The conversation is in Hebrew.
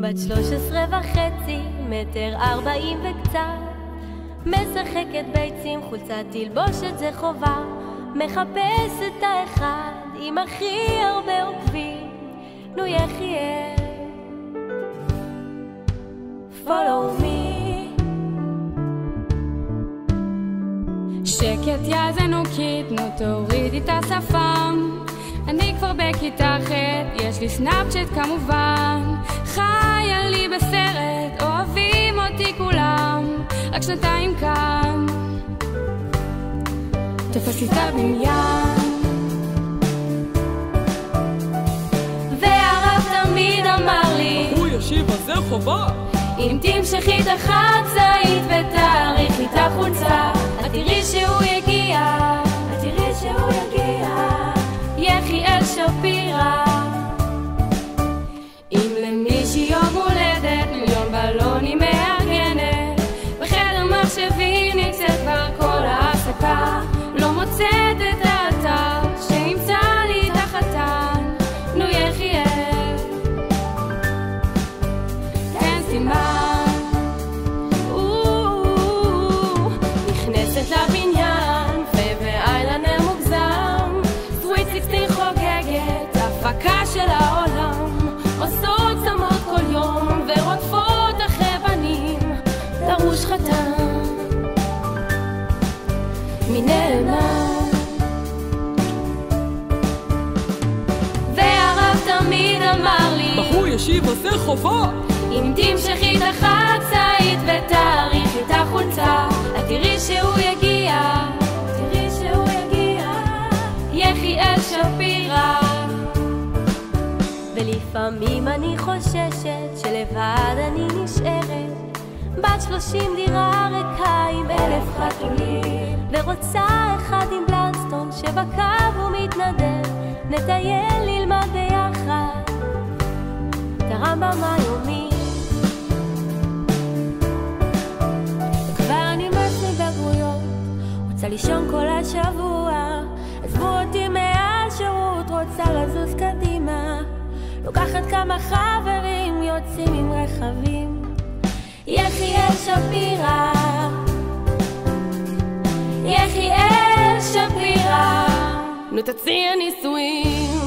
בת 13.5 מטר 40 וקצת, משחקת ביצים, חולצת תלבושת זה חובה, מחפשת האחד עם הכי הרבה עוקבים, נו יחיה follow me. שקט יא זנוקית, נו תורידי את השפם, אני כבר בכיתה ח', יש לי סנאפצ'אט כמובן, חיה לי בסרט, אוהבים אותי כולם, רק שנתיים כאן, תפסי את הבניין. והרב תמיד אמר לי, בחור ישיבה זה חובה, אם תמשכי את החצאית ותאריכי את החולצה, את תראי שהוא יגיע, את תראי שהוא יגיע, יחיאל שפירא. אם למישהי יום הולדת, מיליון בלונים מארגנת, בחדר מחשבי נמצאת כבר כל ההפסקה, לא מוצאת את האתר שימצא לי את החתן, נו יחיאל תן סימן. נכנסת לבניין ובאיילנר מוגזם, סוויט 16 חוגגת, הפקה של העולם, עושות צמות כל יום ורודפות אחרי בנים, דרוש חתן מי נאמן. והרב תמיד אמר לי, בחור ישיבה זה חובה, אם תמשכי את החצאית ותאריכי את החולצה, את תראי שהוא יגיע, תראי שהוא יגיע, יחיאל שפירא. ולפעמים אני חוששת שלבד אני נשארת, בת 30 דירה ריקה עם 1000 חתולים, ורוצה אחד עם בלנסטון שבקו הוא מתנדב, נטייל ללמד ביחד את הרמב"ם היומי. וכבר אני בגרויות, רוצה לישון כל השבוע, עזבו אותי מהשירות, רוצה לזוז קדימה, לוקחת כמה חברים, יוצאים עם רכבים, יחיאל שפירא, יחיאל שפירא, נו תציע נישואים.